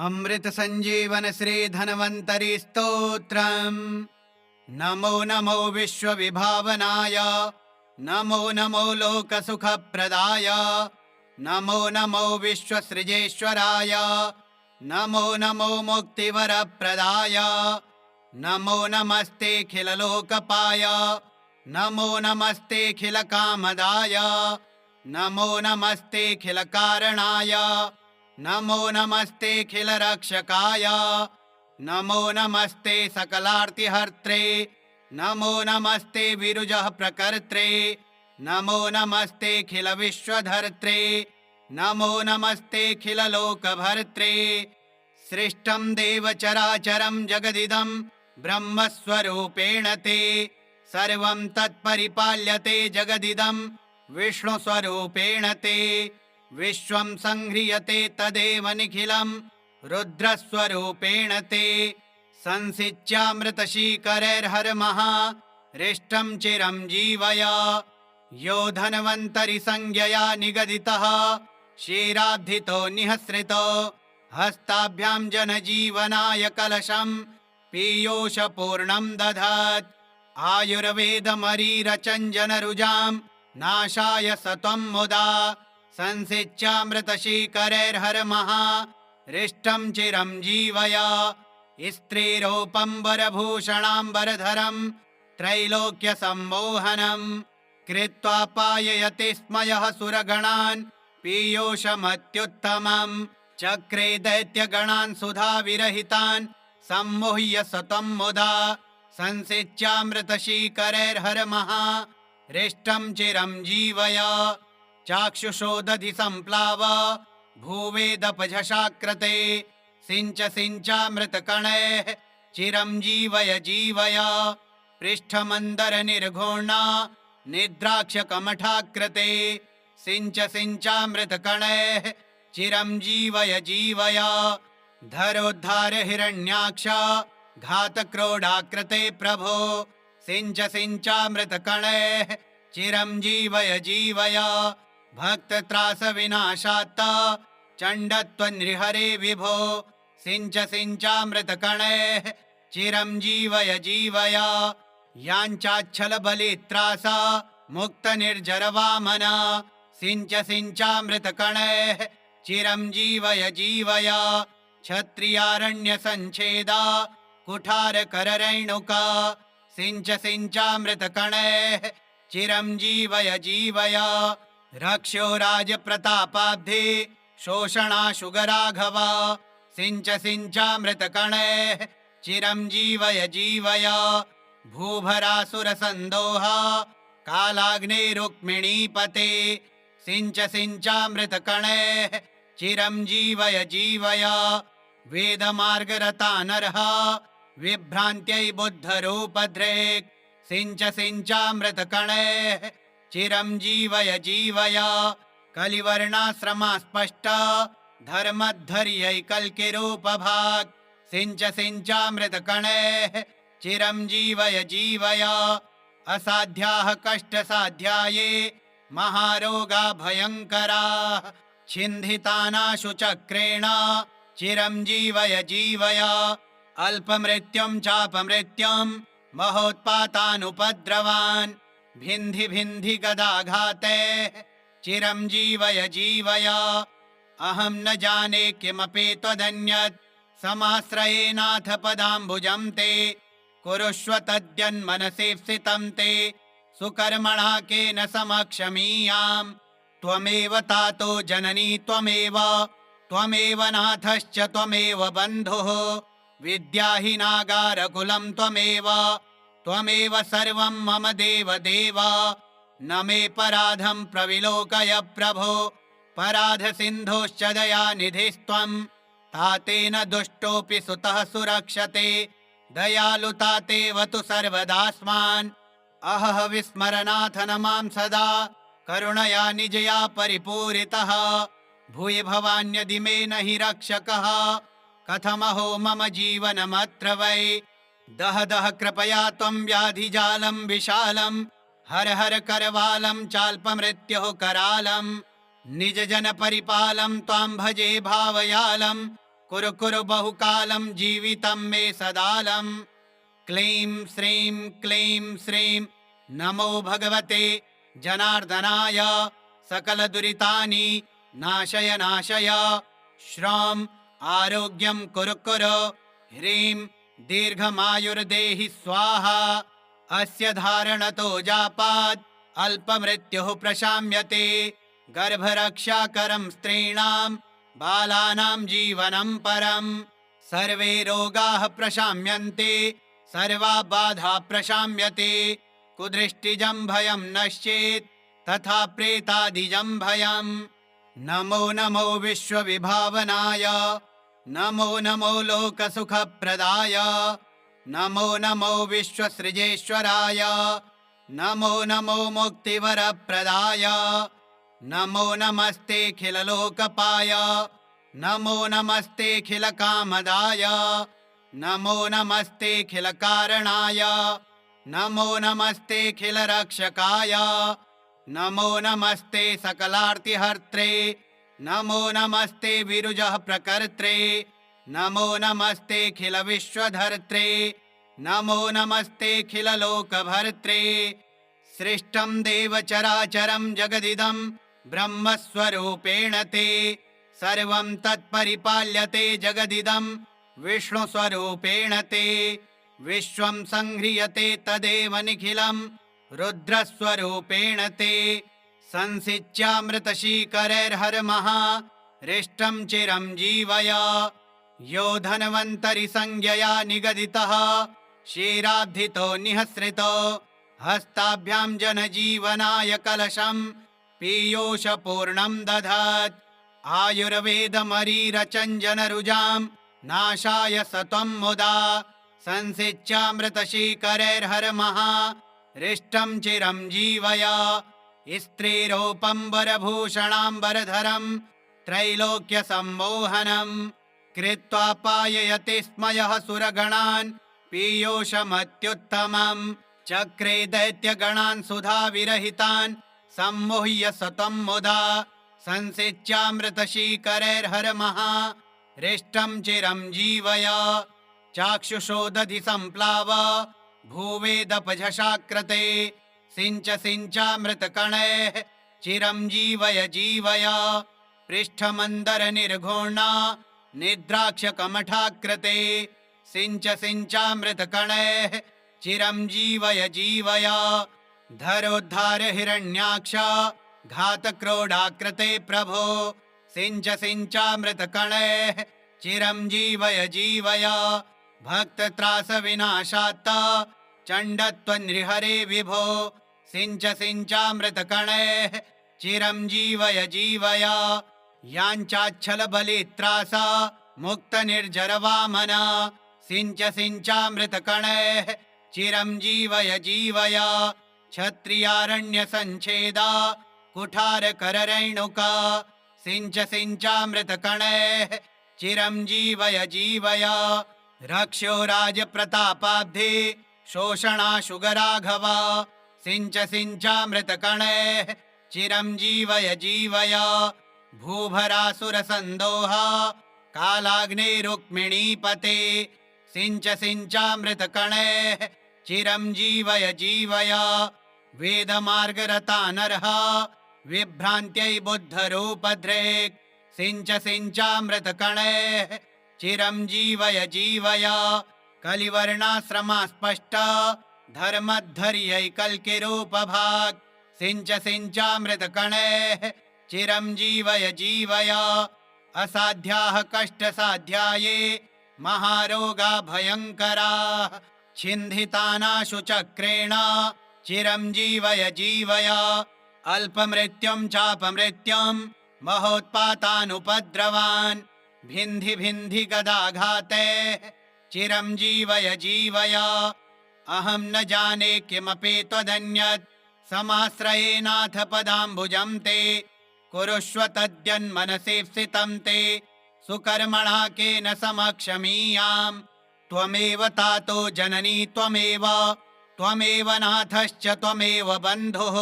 अमृत संजीवन श्री धन्वन्तरि स्तोत्रम्। नमो नमो विश्व विभावनाय, नमो नमो लोक सुख प्रदाय, नमो नमो विश्व सृजेश्वराय, नमो नमो मुक्तिवर प्रदाय, नमो नमस्ते खिल लोकपाय, नमो नमस्ते खिल कामदाय, नमो नमस्ते खिल कारणाय, नमो नमस्ते खिल रक्षकाय, नमो नमस्ते सकलार्तिहर्त्रे, नमो नमस्ते विरुजः प्रकर्त्रे, नमो नमस्ते खिल विश्वधर्त्रे, नमो नमस्ते खिल लोकभर्त्रे। सृष्टं देवचराचरं जगदिदं ब्रह्मस्वरूपेण ते, सर्वं तत्परिपाल्यते जगदिदं विष्णुस्वरूपेण ते, विश्वं संह्रियते तदेव निखिलं रुद्रस्वरूपेण ते, संसिच्यामृतशीकरैर्हरमः रिष्टं चिरं जीवय, यो धन्वन्तरि संज्ञया निगदितः क्षीराब्धितो निःसृतो, हस्ताभ्यां जनजीवनाय कलशं पीयूषपूर्णं दधात्, आयुर्वेदमरीरचञ्जनरुजां नाशाय सत्वं मुदा, संसिच्यामृतशीकरैर्हरमः रिष्टं चिरं जीवय, स्त्रीरूपं वरभूषणाम्बरधरं त्रैलोक्यसम्मोहनं, कृत्वा पाययति स्म यः सुरगणान् पीयूषमत्युत्तमं, चक्रे दैत्यगणान् सुधाविरहितान् सम्मोह्य सत्वं मुदा, संसिच्यामृतशीकरैर्हरमः रिष्टं चिरं जीवय, चाक्षुषोदधि सम्प्लाव भूवेदपझशाकृते, सिञ्च सिञ्चामृतकणैः चिरं जीवय जीवय, पृष्ठमन्दरनिर्घोणा निद्राक्षकमठाकृते, सिञ्च सिञ्चामृतकणैः चिरं जीवय जीवय, धरोद्धार हिरण्याक्ष घातक्रोडाकृते प्रभो, सिञ्च सिञ्चामृतकणैः चिरं जीवय जीवय, भक्तत्रासविनाशात्ता चण्डत्वन्नृहरे विभो, सिञ्च सिञ्चामृतकणैः चिरं जीवय जीवय, याञ्चाच्छलबलित्रासा मुक्तनिर्जरवामना, सिञ्च सिञ्चामृतकणैः चिरं जीवय जीवय, क्षत्रियारण्यसञ्छेदा कुठारकररैणुका, सिञ्च सिञ्चामृतकणैः चिरं जीवय जीवय, रक्षो राजप्रतापाब्धे शोषणाशुगराघवा, सिञ्च सिञ्चामृतकणैः चिरं जीवय जीवय, भूभरासुरसन्दोहा कालाग्नेरुक्मिणीपते, सिञ्च सिञ्चामृतकणैः चिरं जीवय जीवय, वेदमार्गरता नरः विभ्रान्त्यै बुद्धरूपधृक्, सिञ्च सिञ्चामृतकणैः चिरं जीवय जीवय, कलिवर्णाश्रमास्पष्टा धर्मद्धर्यैकल्किरूपभाक्, सिञ्च सिञ्चामृतकणैः चिरं जीवय जीवय, असाध्याः कष्टसाध्याये महारोगा भयङ्कराः, छिन्धितानाशु चक्रेण चिरं जीवय जीवय, अल्पमृत्युं चापमृत्युं महोत्पातानुपद्रवान्, भिन्धि भिन्धि गदाघातैः चिरं जीवय जीवय, अहं न जाने किमपि त्वदन्यत्, समाश्रयेनाथ पदाम्बुजं ते, कुरुष्व तद्यन्मनसि स्थितं ते, सुकर्मणा केन समक्षमीयाम्, त्वमेव तातो जननी त्वमेव, त्वमेव नाथश्च त्वमेव बन्धुः, विद्याहीनागारकुलं त्वमेव, त्वमेव सर्वं मम देव देव, न मे पराधं प्रविलोकय प्रभो, पराधसिन्धोश्च दयानिधिस्त्वं, तातेन दुष्टोऽपि सुतः सुरक्षते, दयालुतातेव तु सर्वदास्मान्, अहः विस्मरनाथ न मां सदा, करुणया निजया परिपूरितः, भूय भवान्यदि मे न हि रक्षकः, कथमहो मम जीवनमत्र वै, दह दह कृपया त्वं व्याधिजालं विशालं, हर हर करवालं चाल्पमृत्योः करालं, निज जन परिपालं त्वां भजे भावयालं, कुरु कुरु बहुकालं जीवितं मे सदालम्। क्लीं श्रीं क्लीं श्रीं नमो भगवते जनार्दनाय सकलदुरितानि नाशय नाशय। श्रौं आरोग्यं कुरु कुरु। ह्रीं दीर्घमायुर्देहि स्वाहा। अस्य धारणतो जापात् अल्पमृत्युः प्रशाम्यते। गर्भरक्षाकरं स्त्रीणां बालानां जीवनं परम्। सर्वे रोगाः प्रशाम्यन्ते सर्वा बाधा प्रशाम्यते। कुदृष्टिजं भयं नश्येत् तथा प्रेतादिजं भयम्। नमो नमो विश्वविभावनाय नमो नमो लोकसुखप्रदाय नमो नमो विश्वसृजेश्वराय नमो नमो मुक्तिवरप्रदाय नमो नमस्तेऽखिललोकपाय नमो नमस्तेऽखिलकामदाय नमो नमस्तेऽखिलकारणाय नमो नमस्तेऽखिलरक्षकाय नमो नमस्ते सकलार्तिहर्त्रे नमो नमस्ते विरुजः प्रकर्त्रे नमो नमस्तेऽखिलविश्वधर्त्रे नमो नमस्तेऽखिललोकभर्त्रे। सृष्टं देवचराचरं जगदिदं ब्रह्मस्वरूपेण ते सर्वं तत्परिपाल्यते जगदिदं विष्णुस्वरूपेण ते। विश्वं संह्रियते तदेव निखिलं रुद्रस्वरूपेण ते। संसिच्यामृतशीकरैर्हरमः हृष्टं चिरं जीवय। यो धन्वन्तरि संज्ञया निगदितः क्षीराब्धितो निःसृतो हस्ताभ्यां जनजीवनाय कलशं पीयूषपूर्णं दधत्। आयुर्वेदमरीरचञ्जनरुजां नाशाय सत्वं मुदा संसिच्यामृतशीकरैर्हरमः हृष्टं चिरं जीवय। स्त्रीरूपम्बरभूषणाम्बरधरं त्रैलोक्यसम्मोहनं कृत्वा पाययति स्म यः सुरगणान् पीयूषमत्युत्तमम्। चक्रे दैत्यगणान् सुधाविरहितान् सम्मुह्य सत्वं मुदा संसिच्यामृतशीकरैर्हरमः हृष्टं चिरं जीवय। चाक्षुषोदधि सम्प्लाव भूवेदपझषाकृते सिञ्च सिञ्चामृतकणैः चिरं जीवय जीवय। पृष्ठमन्दरनिर्घोणा निद्राक्षकमठाकृते सिञ्च सिञ्चामृतकणैः चिरं जीवय जीवय। धरोद्धार हिरण्याक्ष घातक्रोडाकृते प्रभो सिञ्च सिञ्चामृतकणैः चिरं जीवय जीवय। भक्तत्रासविनाशात्त चण्डत्वन्नृहरे विभो सिञ्च सिञ्चामृतकणैः चिरं जीवय जीवय। याञ्चाच्छलबलित्रास मुक्तनिर्जरवामन सिञ्च सिञ्चामृतकणैः चिरं जीवय जीवय। क्षत्रियारण्यसञ्छेदा कुठारकररैणुका सिञ्च सिञ्चामृतकणैः चिरं जीवय जीवय। रक्ष्यो राजप्रतापाब्धे शोषणाशुगराघव सिञ्च सिञ्चामृतकणैः चिरं जीवय जीवय। भूभरासुरसन्दोह कालाग्नेरुक्मिणीपते सिञ्च सिञ्चामृतकणैः चिरं जीवय जीवय। वेदमार्गरता नरः विभ्रान्त्यै बुद्धरूपधृक् सिञ्च सिञ्चामृतकणैः चिरं जीवय जीवय। कलिवर्णाश्रमा स्पष्ट धर्मद्धर्यैकल्किरूपभाक् सिञ्च सिञ्चामृतकणैः चिरं जीवय जीवय। असाध्याः कष्टसाध्याये महारोगा भयङ्कराः छिन्धितानाशु चक्रेण चिरं जीवय जीवय। अल्पमृत्युं चापमृत्युं महोत्पातानुपद्रवान् भिन्धि भिन्धि गदाघातैः चिरं जीवय जीवय। अहं न जाने किमपि त्वदन्यत् समाश्रयेनाथ पदाम्बुजं ते कुरुष्व तद्यन्मनसि स्थितं ते सुकर्मणा केन समक्षमीयाम्। त्वमेव तातो जननी त्वमेव त्वमेव नाथश्च त्वमेव बन्धुः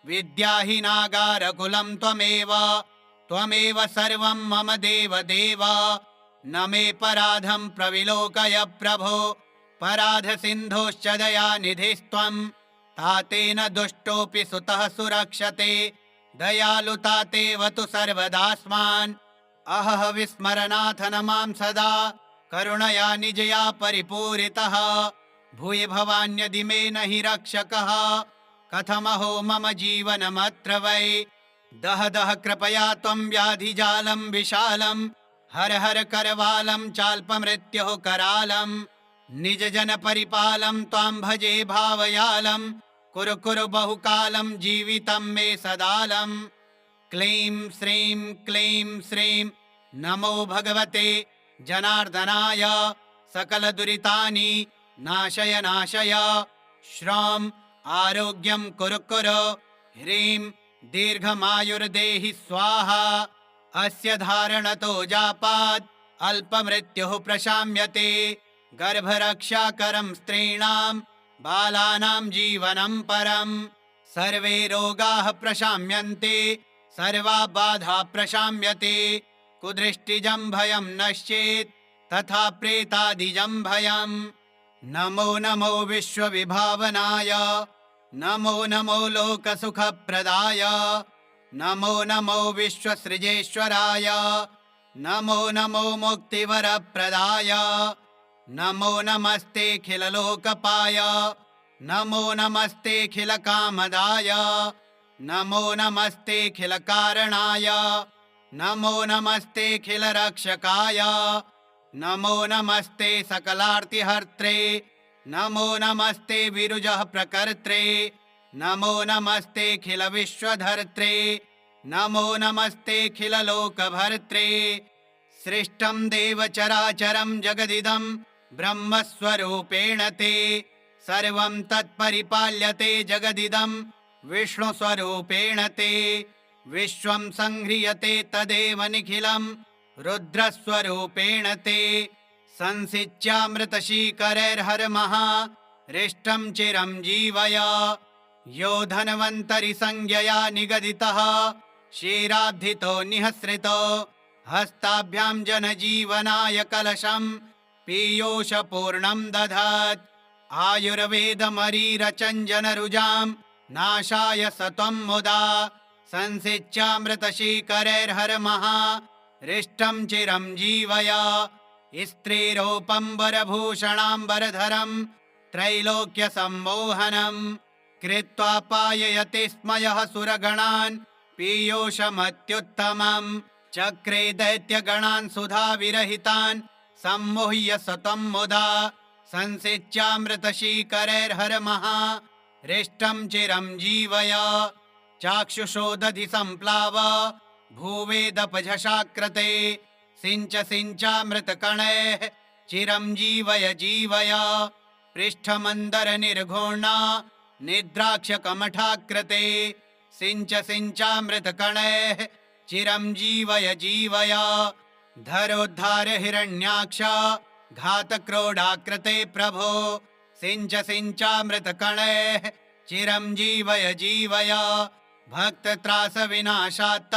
विद्याहीनागारकुलं त्वमेव त्वमेव सर्वं मम देव देव न मे पराधं प्रविलोकय प्रभो पराधसिन्धोश्च दयानिधिस्त्वं तातेन दुष्टोऽपि सुतः सुरक्षते दयालुता तेऽवतु सर्वदास्मान् अहः विस्मरनाथ नमां सदा करुणया निजया परिपूरितः भूय भवान्यदि मे न हि रक्षकः कथमहो मम जीवनमत्र वै दह दह कृपया त्वं व्याधिजालं विशालं हर हर करवालं चाल्पमृत्योः करालं निज जन परिपालं त्वां भजे भावयालं कुरु कुरु बहुकालं जीवितं मे सदालं क्लीं श्रीं नमो भगवते जनार्दनाय सकलदुरितानि नाशय नाशय श्रौं आरोग्यं कुरु कुरु ह्रीं दीर्घमायुर्देहि स्वाहा अस्य धारणतो जापात् अल्पमृत्युः प्रशाम्यते गर्भरक्षाकरं स्त्रीणां बालानां जीवनं परं सर्वे रोगाः प्रशाम्यन्ते सर्वा बाधा प्रशाम्यते कुदृष्टिजं भयं नश्येत् तथा प्रेतादिजं भयं नमो नमो विश्वविभावनाय नमो नमो लोकसुखप्रदाय नमो नमो विश्वसृजेश्वराय नमो नमो मुक्तिवरप्रदाय नमो नमस्तेऽखिललोकपाय नमो नमस्तेऽखिलकामदाय नमो नमस्तेऽखिलकारणाय नमो नमस्तेऽखिलरक्षकाय नमो नमस्ते सकलार्तिहर्त्रे नमो नमस्ते विरुजः प्रकर्त्रे नमो नमस्तेऽखिलविश्वधर्त्रे नमो नमस्तेऽखिललोकभर्त्रे सृष्टं देवचराचरं जगदिदं ब्रह्मस्वरूपेण ते सर्वं तत्परिपाल्यते जगदिदं विष्णुस्वरूपेण ते विश्वं संह्रियते तदेव निखिलं रुद्रस्वरूपेण ते संसिच्यामृतशीकरैर्हरमः हृष्टं चिरं जीवय यो धन्वन्तरि संज्ञया निगदितः क्षीराब्धितो निःसृतो हस्ताभ्यां जनजीवनाय कलशं पीयूषपूर्णं दधात् आयुर्वेदमरीरचञ्जनरुजां नाशाय सत्वं मुदा संसिच्यामृतशीकरैर्हरमः हृष्टं चिरं जीवय स्त्रीरूपम्बरभूषणाम्बरधरं त्रैलोक्यसम्मोहनं कृत्वा पाययति स्म यः सुरगणान् पीयूषमत्युत्तमं चक्रे दैत्यगणान् सुधाविरहितान् सम्मुह्य सत्वं मुदा संसिच्यामृतशीकरैर्हरमः हृष्टं चिरं जीवय चाक्षुषो दधि सम्प्लाव भूवेदपझषाकृते सिञ्चामृतकणैः चिरं जीवय जीवय पृष्ठमन्दरनिर्घोणा निद्राक्षकमठाकृते सिञ्चामृतकणैः चिरं जीवय जीवय धरोद्धार हिरण्याक्ष घातक्रोडाकृते प्रभो सिञ्चामृतकणैः चिरं जीवय जीवय भक्तत्रासविनाशात्त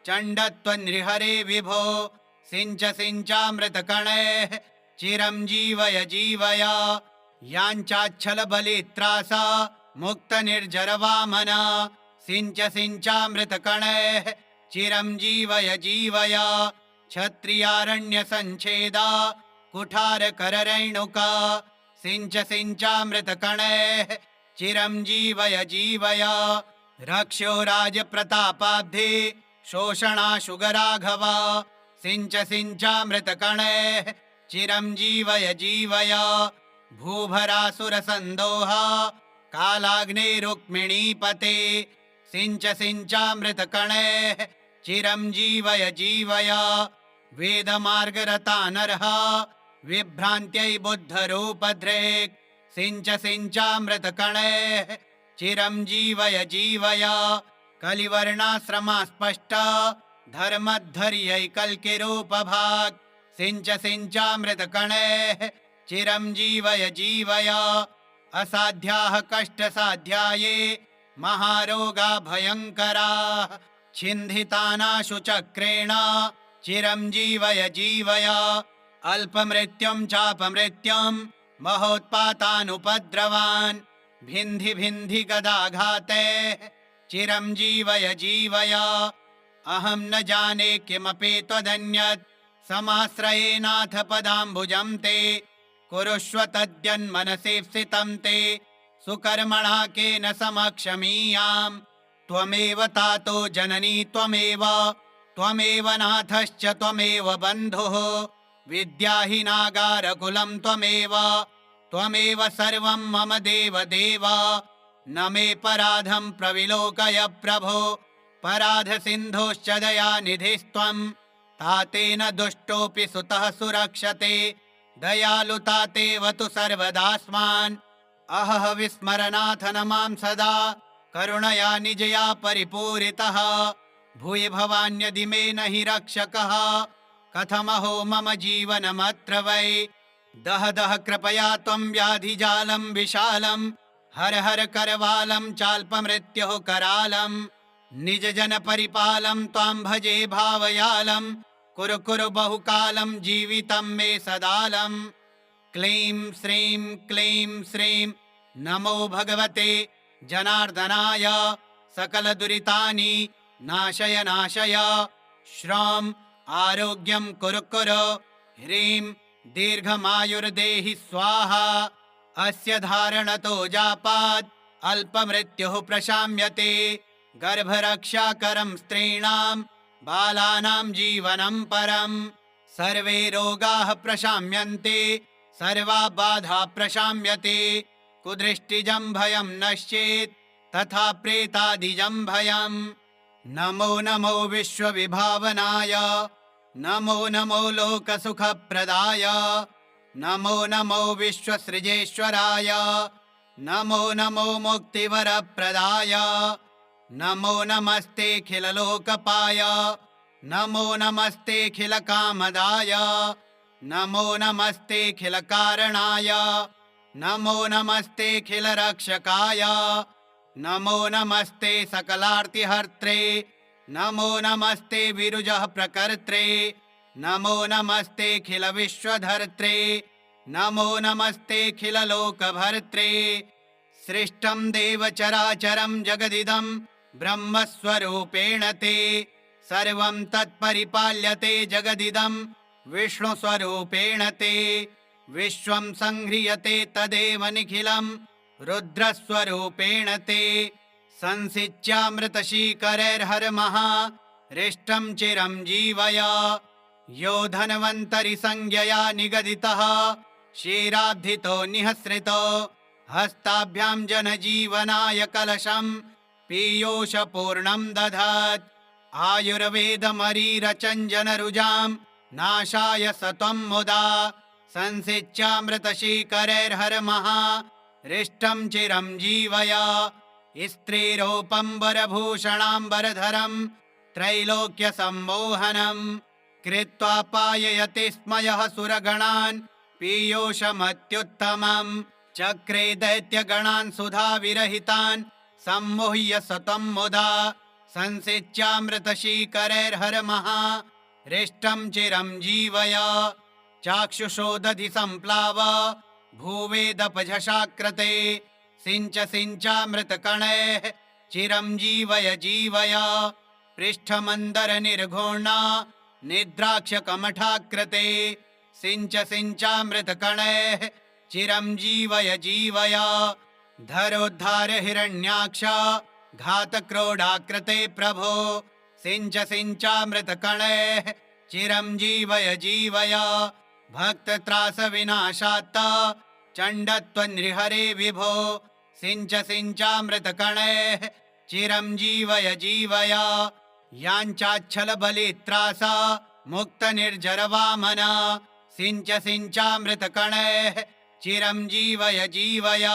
चण्डत्वन्नृहरे विभो सिञ्चामृतकणैः चिरं जीवय जीवय याञ्चाच्छलबलित्रास मुक्तनिर्जरवामन सिञ्चामृतकणैः चिरं जीवय जीवय क्षत्रियारण्यसञ्छेदा कुठारकररैणुका सिञ्चामृतकणैः चिरं जीवय जीवय रक्ष्यो राजप्रतापाब्धे शोषणाशुगराघव सिञ्चामृतकणैः चिरं जीवय जीवय भूभरासुरसन्दोह कालाग्नेरुक्मिणीपते सिञ्चामृतकणैः चिरं जीवय जीवय वेदमार्गरता नरः विभ्रान्त्यै बुद्धरूपधृक् सिञ्चामृतकणैः चिरं जीवय जीवय कलिवर्णाश्रमास्पष्ट धर्मद्धर्यैकल्किरूपभाक् सिञ्चामृतकणैः चिरं जीवय जीवय असाध्याः कष्टसाध्याये महारोगा भयङ्कराः छिन्धितानाशु चक्रेण चिरञ्जीवय जीवय अल्पमृत्युं चापमृत्युं महोत्पातानुपद्रवान् भिन्धि भिन्धि गदाघाते चिरञ्जीवय जीवय अहं न जाने किमपि त्वदन्यत् समाश्रयेनाथ पदाम्बुजं ते कुरुष्व तद्यन्मनसि स्थितं ते सुकर्मणा केन समक्षमीयाम् त्वमेव तातो जननी त्वमेव नाथश्च त्वमेव बन्धुः विद्याहीनागारकुलं त्वमेव सर्वं मम देव देव न मे पराधं प्रविलोकय प्रभो पराधसिन्धोश्च दयानिधिस्त्वं तातेन दुष्टोऽपि सुतः सुरक्षते दयालुतातेव तु सर्वदास्मान् अहः विस्मरनाथ नमां सदा करुणया निजया परिपूरितः भूय भवान्यदि मे न हि रक्षकः कथमहो मम जीवनमत्र वै दह दह कृपया त्वं व्याधिजालं विशालं हर हर करवालं चाल्पमृत्युः करालं निज जन परिपालं त्वां भजे भावयालं कुरु कुरु बहुकालं जीवितं मे सदालं क्लीं श्रीं नमो भगवते जनार्दनाय सकलदुरितानि नाशय श्रौं आरोग्यं कुरु ह्रीं दीर्घमायुर्देहि स्वाहा अस्य धारणतो जापात् अल्पमृत्युः प्रशाम्यते गर्भरक्षाकरं स्त्रीणां बालानां जीवनं परं सर्वे रोगाः प्रशाम्यन्ते सर्वा बाधा प्रशाम्यते कुदृष्टिजं भयं नश्येत् तथा प्रेतादिजं भयं नमो नमो विश्वविभावनाय नमो नमो लोकसुखप्रदाय नमो नमो विश्वसृजेश्वराय नमो नमो मुक्तिवरप्रदाय नमो नमस्तेऽखिललोकपाय नमो नमस्तेऽखिलकामदाय नमो नमस्तेऽखिलकारणाय नमो नमस्तेऽखिलरक्षकाय नमो नमस्ते सकलार्तिहर्त्रे नमो नमस्ते विरुजः प्रकर्त्रे नमो नमस्तेऽखिलविश्वधर्त्रे नमो नमस्तेऽखिललोकभर्त्रे सृष्टं देवचराचरं जगदिदं ब्रह्मस्वरूपेण ते सर्वं तत्परिपाल्यते जगदिदं विष्णुस्वरूपेण ते विश्वं संह्रियते तदेव निखिलं रुद्रस्वरूपेण ते संसिच्यामृतशीकरैर्हरमः हृष्टं चिरं जीवय यो धन्वन्तरि संज्ञया निगदितः क्षीराब्धितो निःसृतो हस्ताभ्यां जनजीवनाय कलशं पीयूषपूर्णं दधात् आयुर्वेदमरीरचञ्जनरुजां नाशाय सत्वं मुदा संसिच्यामृतशीकरैर्हरमः हृष्टं चिरं जीवय स्त्रीरूपम्बरभूषणाम्बरधरं त्रैलोक्यसम्मोहनं कृत्वा पाययति स्म यः सुरगणान् पीयूषमत्युत्तमं चक्रे दैत्यगणान् सुधाविरहितान् सम्मुह्य सत्वं मुदा संसिच्यामृतशीकरैर्हरमः हृष्टं चिरं जीवय चाक्षुषोदधि सम्प्लाव भूवेदपझषाकृते सिञ्चामृतकणैः चिरं जीवय जीवय पृष्ठमन्दरनिर्घोणा निद्राक्षकमठाकृते सिञ्चामृतकणैः चिरं जीवय जीवय धरोद्धार हिरण्याक्ष घातक्रोडाकृते प्रभो सिञ्चामृतकणैः चिरं जीवय जीवय भक्तत्रासविनाशात्त चण्डत्वन्नृहरे विभो सिञ्चामृतकणैः चिरं जीवय जीवय याञ्चाच्छलबलित्रास मुक्तनिर्जरवामन सिञ्चामृतकणैः चिरं जीवय जीवय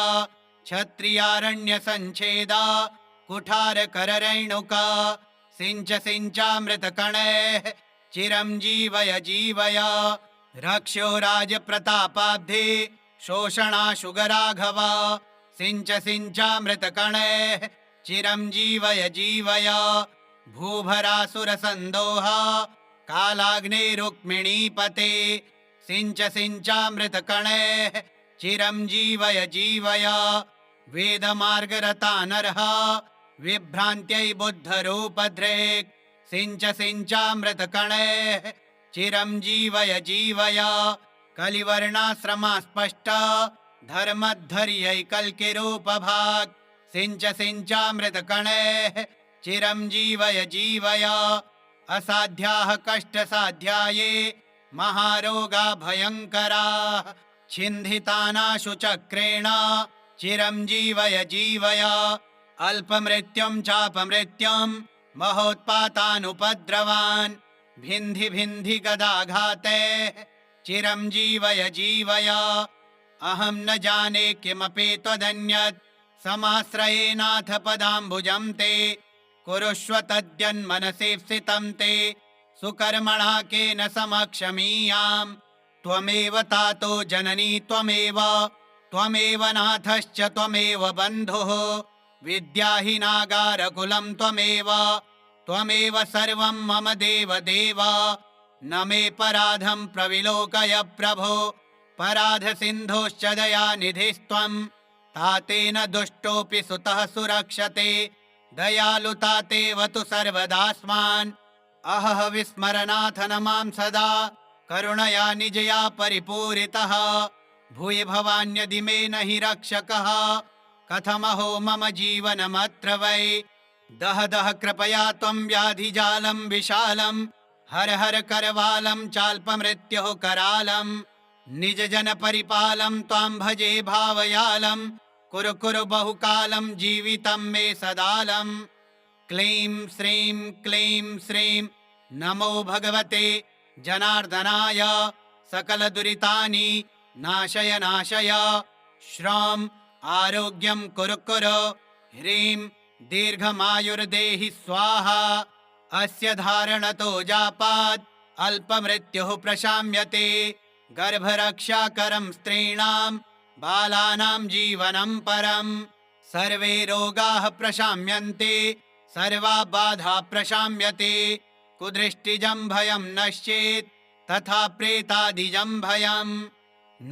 क्षत्रियारण्यसञ्छेदा कुठारकररैणुका सिञ्चामृतकणैः चिरं जीवय जीवय रक्ष्यो राजप्रतापाब्धे शोषणाशुगराघव सिञ्चामृतकणैः चिरं जीवय जीवय भूभरासुरसन्दोहा कालाग्ने रुक्मिणीपते सिञ्च सिञ्चामृतकणैः चिरं जीवय जीवय वेदमार्गरतानर्ह विभ्रान्त्यै बुद्धरूपधृक् सिञ्च सिञ्चामृतकणैः चिरं जीवय जीवय कलिवर्णाश्रमा स्पष्ट धर्मधर्यैकल्किरूपभाक् सिञ्च सिञ्चामृतकणैः चिरं जीवय जीवय असाध्याः कष्टसाध्याये महारोगा भयङ्कराः छिन्धितानाशु चक्रेण चिरं जीवय जीवय अल्पमृत्युं चापमृत्युं महोत्पातानुपद्रवान् भिन्धि भिन्धि गदाघातैः चिरं जीवय जीवय अहं न जाने किमपि त्वदन्यत् समाश्रयेनाथ पदाम्बुजं ते कुरुष्व तद्यन्मनसि स्थितं ते सुकर्मणा केन समक्षमीयाम् त्वमेव तातो जननी त्वमेव नाथश्च त्वमेव बन्धुः विद्याहि नागारकुलं त्वमेव सर्वं मम देव देव न मे पराधं प्रविलोकय प्रभो पराधसिन्धोश्च दयानिधिस्त्वं तातेन दुष्टोऽपि सुतः सुरक्षते दयालुतातेव तु सर्वदास्मान् अहः विस्मरनाथ नमां सदा करुणया निजया परिपूरितः भूय भवान्यदि मे न हि रक्षकः कथमहो मम जीवनमत्र वै दह दह कृपया त्वं व्याधिजालं विशालं हर हर करवालं चाल्पमृत्युः करालं निज जन परिपालं त्वां भजे भावयालं कुरु कुरु बहुकालं जीवितं मे सदालं क्लीं श्रीं नमो भगवते जनार्दनाय सकलदुरितानि नाशय नाशय श्रौं आरोग्यं कुरु कुरु ह्रीं दीर्घमायुर्देहि स्वाहा अस्य धारणतो जापात् अल्पमृत्युः प्रशाम्यते गर्भरक्षाकरं स्त्रीणां बालानां जीवनं परं सर्वे रोगाः प्रशाम्यन्ते सर्वा बाधा प्रशाम्यते कुदृष्टिजं भयं नश्येत् तथा प्रेतादिजं भयं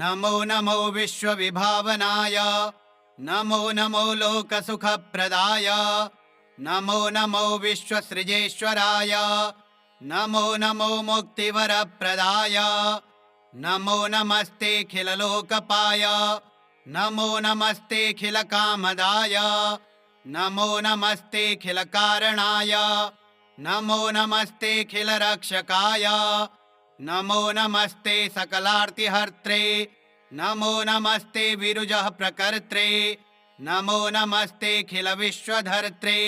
नमो नमो विश्वविभावनाय नमो नमो लोकसुखप्रदाय नमो नमो विश्वसृजेश्वराय नमो नमो मुक्तिवरप्रदाय नमो नमस्तेऽखिललोकपाय नमो नमस्तेऽखिलकामदाय नमो नमस्तेऽखिलकारणाय नमो नमस्तेऽखिलरक्षकाय नमो नमस्ते सकलार्तिहर्त्रे नमो नमस्ते विरुजः प्रकर्त्रे नमो नमस्तेऽखिलविश्वधर्त्रे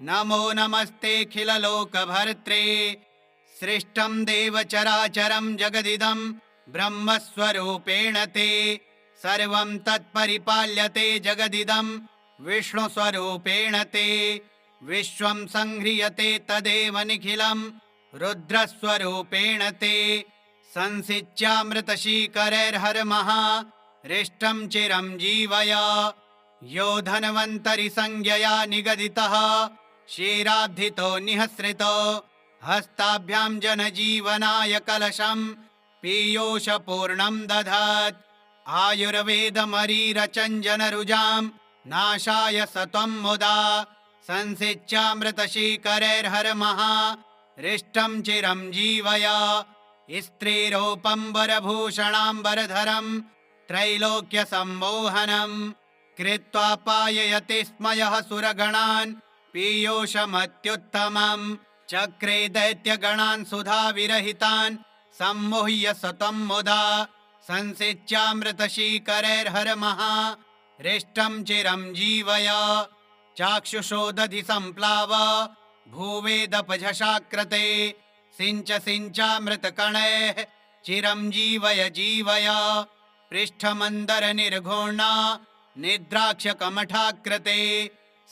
नमो नमस्तेऽखिललोकभर्त्रे सृष्टं देवचराचरं जगदिदं ब्रह्मस्वरूपेण ते सर्वं तत्परिपाल्यते जगदिदं विष्णुस्वरूपेण ते विश्वं संह्रियते तदेव निखिलं रुद्रस्वरूपेण ते संसिच्यामृतशीकरैर्हरमः हृष्टं चिरं जीवय यो धन्वन्तरि संज्ञया निगदितः क्षीराब्धितो निःसृतो हस्ताभ्यां जनजीवनाय कलशं पीयूषपूर्णं दधात् आयुर्वेदमरीरचञ्जनरुजां नाशाय सत्वं मुदा संसिच्यामृतशीकरैर्हरमः हृष्टं चिरं जीवय स्त्रीरूपम्बरभूषणाम्बरधरं त्रैलोक्यसम्मोहनं कृत्वा पाययति स्म यः सुरगणान् पीयूषमत्युत्तमं चक्रे दैत्यगणान् सुधाविरहितान् सम्मुह्य सत्वं मुदा संसिच्यामृतशीकरैर्हरमः हृष्टं चिरं जीवय चाक्षुषोदधि सम्प्लाव भूवेदपझशाकृते सिञ्च सिञ्चामृतकणैः चिरं जीवय जीवय पृष्ठमन्दरनिर्घोणा निद्राक्षकमठाकृते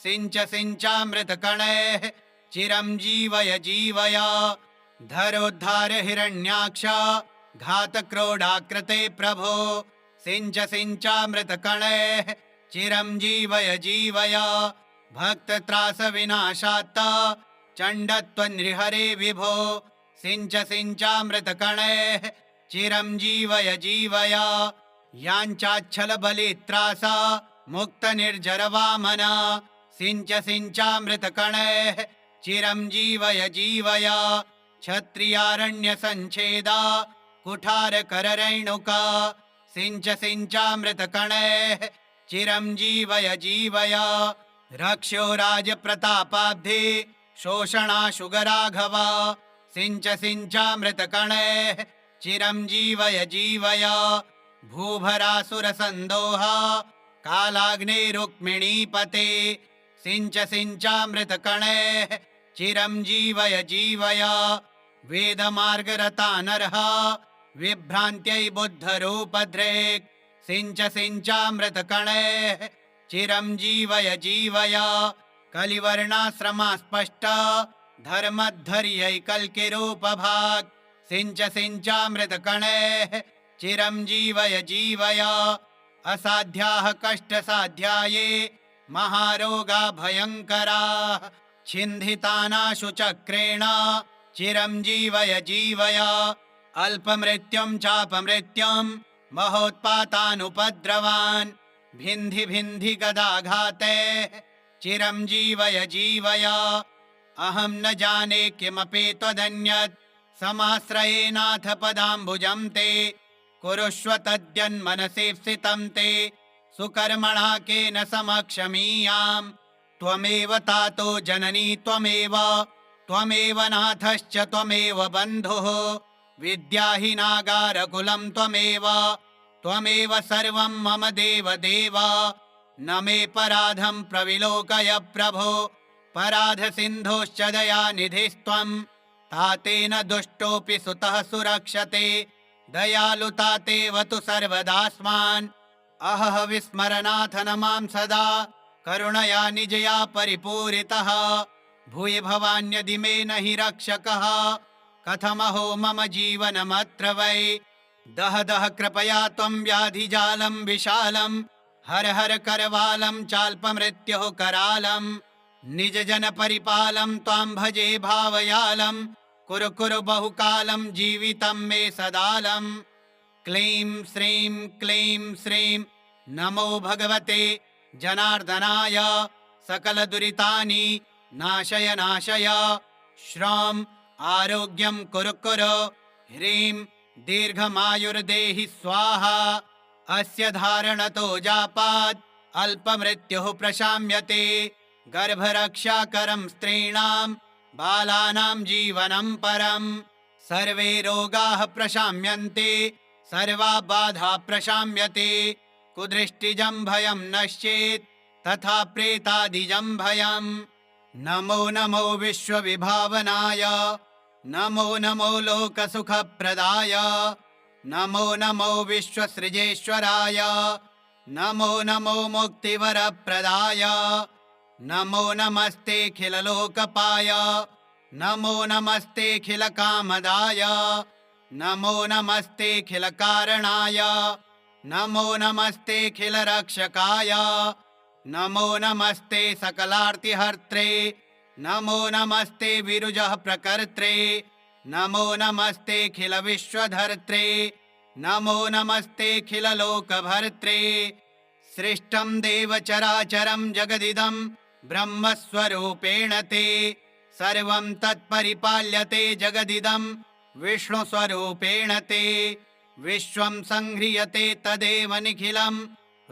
सिञ्च सिञ्चामृतकणैः चिरं जीवय जीवय धरोद्धार हिरण्याक्ष घातक्रोडाकृते प्रभो सिञ्च सिञ्चामृतकणैः चिरं जीवय जीवय भक्तत्रासविनाशात्त चण्डत्वनृहरे विभो सिञ्च सिञ्चामृतकणैः चिरं जीवय जीवय याञ्चाच्छलबलित्रासा मुक्तनिर्जरवामना सिञ्च सिञ्चामृतकणैः चिरं जीवय जीवय क्षत्रियारण्यसञ्छेदा कुठारकररैणुका सिञ्च सिञ्चामृतकणैः चिरं जीवय जीवय रक्ष्यो राजप्रतापाब्धे शोषणाशुगराघवा सिञ्च सिञ्चामृतकणैः चिरं जीवय जीवय भूभरासुरसन्दोहा कालाग्नेरुक्मिणीपते सिञ्च सिञ्चामृतकणैः चिरं जीवय जीवय वेदमार्गरता नरः विभ्रान्त्यै बुद्धरूपधृक् सिञ्च सिञ्चामृतकणैः चिरं जीवय जीवय कलिवर्णाश्रमास्पष्ट धर्मद्धर्यैकल्किरूपभाक् सिञ्च सिञ्चामृतकणैः चिरं जीवय जीवय असाध्याः कष्टसाध्याये महारोगा भयङ्कराः छिन्धितानाशु चक्रेण चिरं जीवय जीवय अल्पमृत्युं चापमृत्युं महोत्पातानुपद्रवान् भिन्धि भिन्धि गदाघाते चिरं जीवय जीवय अहं न जाने किमपि त्वदन्यत् समाश्रयेनाथ पदाम्बुजं ते कुरुष्व तद्यन्मनसि स्थितं ते सुकर्मणा केन समक्षमीयाम् त्वमेव तातो जननी त्वमेव नाथश्च त्वमेव बन्धुः विद्याहीनागारकुलं त्वमेव सर्वं मम देव देव न मे पराधं प्रविलोकय प्रभो पराधसिन्धोश्च दयानिधिस्त्वं तातेन दुष्टोऽपि सुतः सुरक्षते दयालुतातेव तु सर्वदास्मान् अहः विस्मरनाथ नमां सदा करुणया निजया परिपूरितः भूय भवान्यदि मे न हि रक्षकः कथमहो मम जीवनमत्र वै दह दह कृपया त्वं व्याधिजालं विशालं हर हर करवालं चाल्पमृत्युः करालं निजजन परिपालं त्वां भजे भावयालं कुरु कुरु बहुकालं जीवितं मे सदालं क्लीं श्रीं नमो भगवते जनार्दनाय सकलदुरितानि नाशय नाशय श्रौं आरोग्यं कुरु कुरु ह्रीं दीर्घमायुर्देहि स्वाहा अस्य धारणतो जापात् अल्पमृत्युः प्रशाम्यते गर्भरक्षाकरं स्त्रीणां बालानां जीवनं परं सर्वे रोगाः प्रशाम्यन्ते सर्वा बाधा प्रशाम्यते कुदृष्टिजं भयं नश्येत् तथा प्रेतादिजं भयं नमो नमो विश्वविभावनाय नमो नमो लोकसुखप्रदाय नमो नमो विश्वसृजेश्वराय नमो नमो मुक्तिवरप्रदाय नमो नमस्तेऽखिललोकपाय नमो नमस्तेऽखिलकामदाय नमो नमस्तेऽखिलकारणाय नमो नमस्तेऽखिलरक्षकाय नमो नमस्ते सकलार्तिहर्त्रे नमो नमस्ते विरुजः प्रकर्त्रे नमो नमस्तेऽखिलविश्वधर्त्रे नमो नमस्तेऽखिललोकभर्त्रे सृष्टं देवचराचरं जगदिदं ब्रह्मस्वरूपेण ते सर्वं तत्परिपाल्यते जगदिदं विष्णुस्वरूपेण ते विश्वं संह्रियते तदेव निखिलं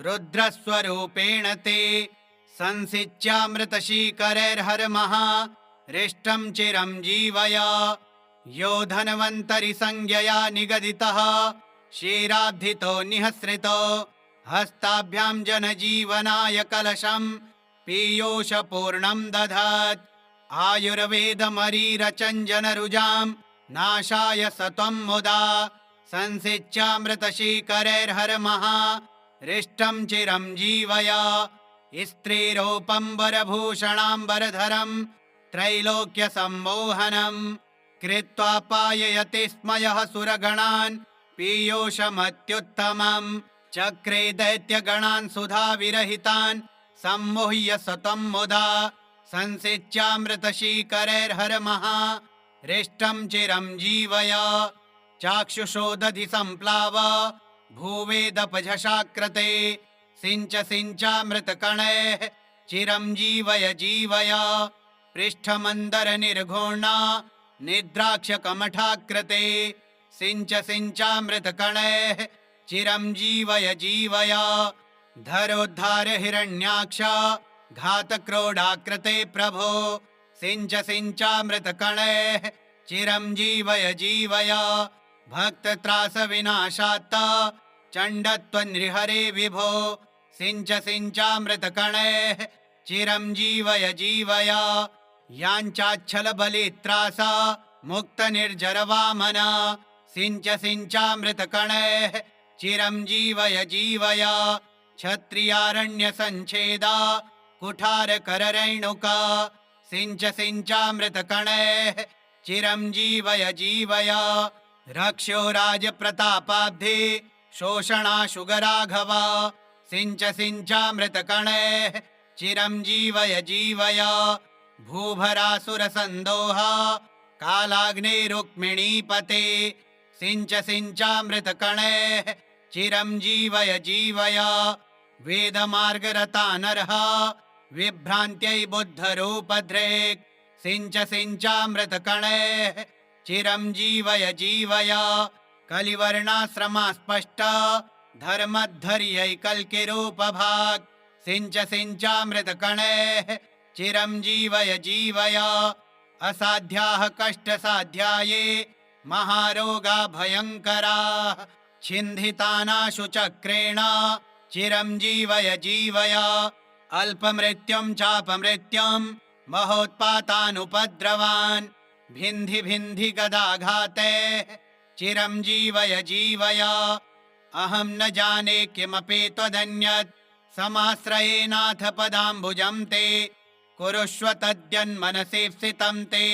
रुद्रस्वरूपेण ते संसिच्यामृतशीकरैर्हरमः हृष्टं चिरं जीवय यो धन्वन्तरि संज्ञया निगदितः क्षीराब्धितो निःसृतो हस्ताभ्यां जनजीवनाय कलशं पीयूषपूर्णं दधात् आयुर्वेदमरीरचञ्जनरुजां नाशाय सत्वं मुदा संसिच्यामृतशीकरैर्हरमः हृष्टं चिरं जीवय स्त्रीरूपम्बरभूषणाम्बरधरं त्रैलोक्यसम्मोहनं कृत्वा पाययति स्म यः सुरगणान् पीयूषमत्युत्तमं चक्रे दैत्यगणान् सुधाविरहितान् सम्मुह्य सतं मुदा संसिच्यामृतशीकरैर्हरमः हृष्टं चिरं जीवय चाक्षुषो दधि सम्प्लाव भूवेदपझशाकृते सिञ्च सिञ्चामृतकणैः चिरं जीवय जीवय पृष्ठमन्दर निर्घोणा निद्राक्षकमठाकृते सिञ्च सिञ्चामृतकणैः चिरं जीवय जीवय धरोद्धार हिरण्याक्ष घातक्रोडाकृते प्रभो सिञ्च सिञ्चामृतकणैः चिरं जीवय जीवय भक्तत्रासविनाशात्त चण्डत्वन्नृहरे विभो सिञ्च सिञ्चामृतकणैः चिरं जीवय जीवय याञ्चाच्छलबलित्रास मुक्तनिर्जरवामन सिञ्च सिञ्चामृतकणैः चिरं जीवय जीवय क्षत्रियारण्यसञ्छेदा कुठारकररेणुका सिञ्च सिञ्चामृतकणैः चिरं जीवय जीवय रक्ष्यो राजप्रतापाब्धे शोषणाशुगराघव सिञ्च सिञ्चामृतकणैः चिरं जीवय जीवय भूभरासुरसन्दोह कालाग्नेरुक्मिणीपते सिञ्च सिञ्चामृतकणैः चिरं जीवय जीवय वेदमार्गरता नरः विभ्रान्त्यै बुद्धरूपधृक् सिञ्च सिञ्चामृतकणैः चिरं जीवय जीवय कलिवर्णाश्रमास्पष्ट धर्मद्धर्यैकल्किरूपभाक् सिञ्च सिञ्चामृतकणैः चिरं जीवय जीवय असाध्याः कष्टसाध्याये महारोगा भयङ्कराः छिन्धितानाशु चक्रेण चिरं जीवय जीवय अल्पमृत्युं चापमृत्युं महोत्पातानुपद्रवान् भिन्धि भिन्धि गदाघाते चिरं जीवय जीवय अहं न जाने किमपि त्वदन्यत् समाश्रयेनाथ पदाम्बुजं ते कुरुष्व तद्यन्मनसि स्थितं ते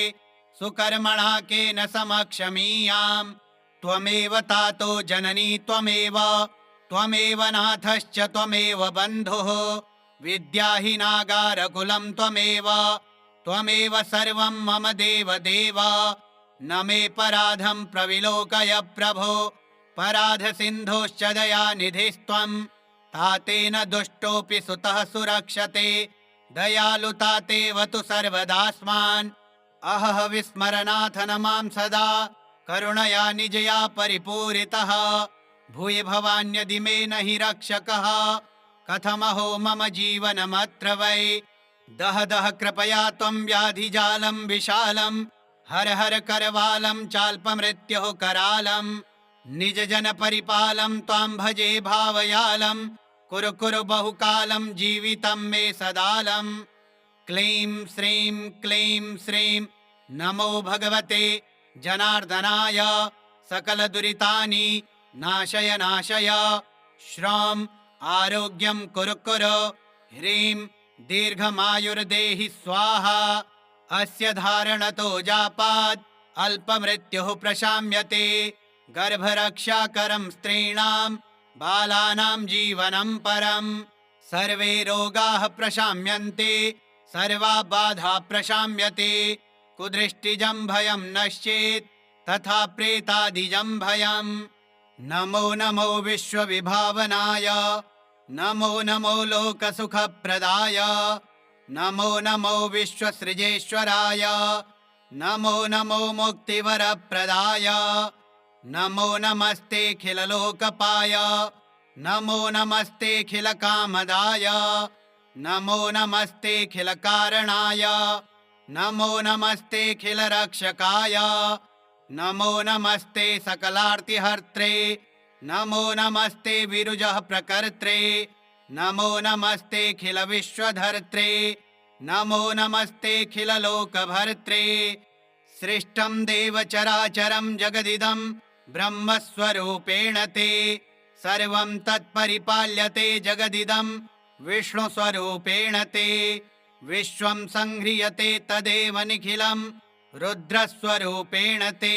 सुकर्मणा केन समक्षमीयाम् त्वमेव तातो जननी त्वमेव नाथश्च त्वमेव बन्धुः विद्याहीनागारकुलं त्वमेव सर्वं मम देव देव न मे पराधं प्रविलोकय प्रभो पराधसिन्धोश्च दयानिधिस्त्वं तातेन दुष्टोऽपि सुतः सुरक्षते दयालुतातेव तु सर्वदास्मान् अहः विस्मरनाथ नमां सदा करुणया निजया परिपूरितः भूय भवान्यदि मे न हि रक्षकः कथमहो मम जीवनमत्र वै दह दह कृपया त्वं व्याधिजालं विशालं हर हर करवालं चाल्पमृत्युः करालं निजजन परिपालं त्वां भजे भावयालं कुरु कुरु बहुकालं जीवितं मे सदालं क्लीं श्रीं नमो भगवते जनार्दनाय सकलदुरितानि नाशय नाशय श्रौं आरोग्यं कुरु कुरु ह्रीं दीर्घमायुर्देहि स्वाहा अस्य धारणतो जापात् अल्पमृत्युः प्रशाम्यते गर्भरक्षाकरं स्त्रीणां बालानां जीवनं परं सर्वे रोगाः प्रशाम्यन्ते सर्वा बाधा प्रशाम्यते कुदृष्टिजं भयं नश्येत् तथा प्रेतादिजं भयम् नमो नमो विश्वविभावनाय नमो नमो लोकसुखप्रदाय नमो नमो विश्वसृजेश्वराय नमो नमो मुक्तिवरप्रदाय नमो नमस्तेऽखिललोकपाय नमो नमस्तेऽखिलकामदाय नमो नमस्तेऽखिलकारणाय नमो नमस्तेऽखिलरक्षकाय नमो नमस्ते सकलार्तिहर्त्रे नमो नमस्ते विरुजः प्रकर्त्रे नमो नमस्तेऽखिलविश्वधर्त्रे नमो नमस्तेऽखिललोकभर्त्रे सृष्टं देवचराचरं जगदिदं ब्रह्मस्वरूपेण ते सर्वं तत्परिपाल्यते जगदिदं विष्णुस्वरूपेण ते विश्वं संह्रियते तदेव निखिलं रुद्रस्वरूपेण ते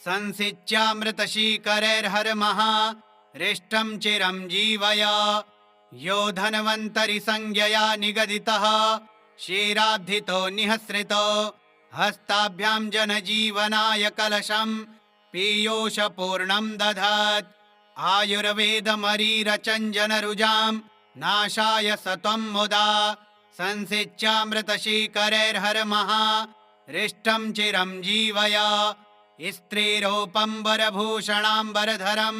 संसिच्यामृतशीकरैर्हरमः हृष्टं चिरं जीवय यो धन्वन्तरि संज्ञया निगदितः क्षीराब्धितो निःसृतो हस्ताभ्यां जनजीवनाय कलशं पीयूषपूर्णं दधत् आयुर्वेदमरीरचञ्जनरुजां नाशाय सत्वं मुदा संसिच्यामृतशीकरैर्हरमः हृष्टं चिरं जीवय स्त्रीरूपं वरभूषणाम्बरधरं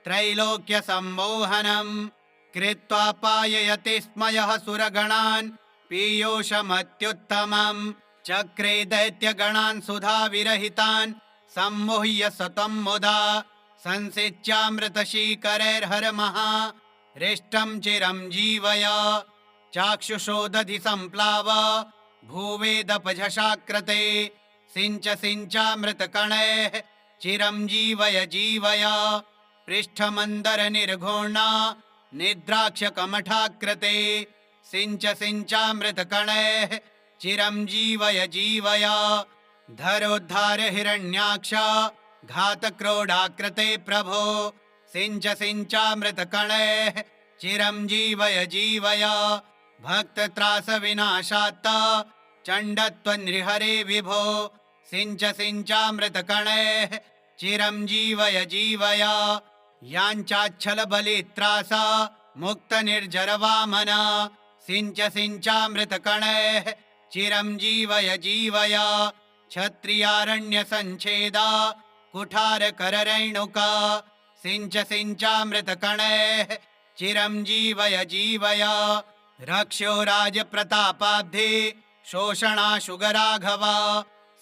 त्रैलोक्यसम्मोहनं कृत्वा पाययति स्म यः सुरगणान् पीयूषमत्युत्तमम् चक्रे दैत्यगणान् सुधाविरहितान् सम्मुह्य सतं मुदा संसिच्यामृतशीकरैर्हरमः हृष्टं चिरं जीवय चाक्षुषोदधि सम्प्लाव भूवेदपझषाकृते सिञ्च सिञ्चामृतकणैः चिरं जीवय जीवय पृष्ठमन्दरनिर्घोणा निद्राक्षकमठाकृते सिञ्च सिञ्चामृतकणैः चिरं जीवय जीवय धरोद्धार हिरण्याक्ष घातक्रोडाकृते प्रभो सिञ्च सिञ्चामृतकणैः चिरं जीवय जीवय भक्तत्रासविनाशात्त चण्डत्वन्नृहरे विभो सिञ्च सिञ्चामृतकणैः चिरं जीवय जीवय याञ्चाच्छलबलित्रास मुक्तनिर्जरवामन सिञ्च सिञ्चामृतकणैः चिरं जीवय जीवय क्षत्रियारण्यसञ्छेदा कुठारकररैणुका सिञ्च सिञ्चामृतकणैः चिरं जीवय जीवय रक्ष्यो राजप्रतापाब्धे शोषणाशुगराघव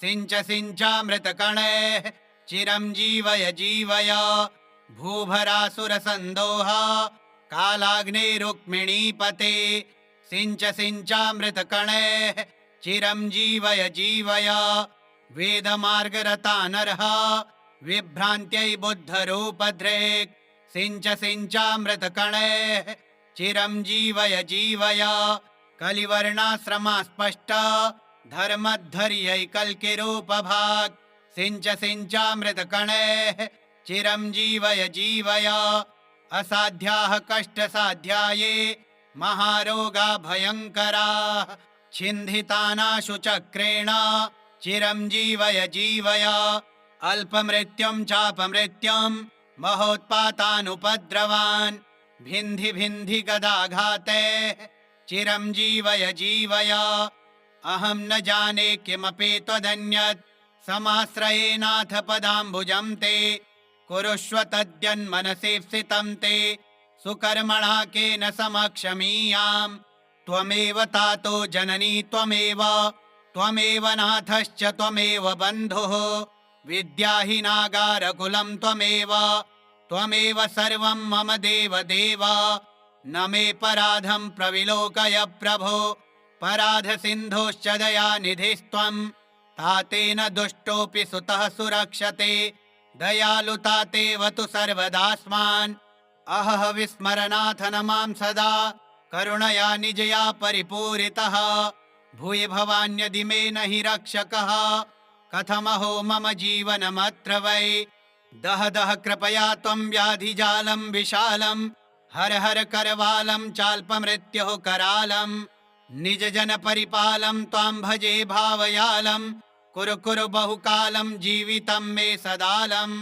सिञ्च सिञ्चामृतकणैः चिरं जीवय जीवय भूभरासुरसन्दोह कालाग्नेरुक्मिणीपते सिञ्च सिञ्चामृतकणैः चिरं जीवय जीवय वेदमार्गरता नरः विभ्रान्त्यै बुद्धरूपधृक् सिञ्च सिञ्चामृतकणैः चिरं जीवय जीवय कलिवर्णाश्रमास्पष्ट धर्मद्धर्यैकल्किरूपभाक् सिञ्च सिञ्चामृतकणैः चिरं जीवय जीवय असाध्याः कष्टसाध्याये महारोगा भयङ्कराः छिन्धितानाशु चक्रेण चिरं जीवय जीवय अल्पमृत्युं चापमृत्युं महोत्पातानुपद्रवान् भिन्धि भिन्धि गदाघाते चिरं जीवय जीवय अहं न जाने किमपि त्वदन्यत् समाश्रयेनाथ पदाम्बुजं ते कुरुष्व तद्यन्मनसि स्थितं ते सुकर्मणा केन समक्षमीयाम् त्वमेव तातो जननी त्वमेव नाथश्च त्वमेव बन्धुः विद्याहीनागारकुलं त्वमेव सर्वं मम देव देव न मे पराधं प्रविलोकय प्रभो पराधसिन्धोश्च दयानिधिस्त्वं तातेन दुष्टोऽपि सुतः सुरक्षते दयालुतातेव तु सर्वदास्मान् अहः विस्मरनाथ नमां सदा करुणया निजया परिपूरितः भूय भवान्यदि मे न हि रक्षकः कथमहो मम जीवनमत्र वै दह दह कृपया त्वं व्याधिजालं विशालं हर हर करवालं चाल्पमृत्युः करालं निजजन परिपालं त्वां भजे भावयालं कुरु कुरु बहुकालं जीवितं मे सदालं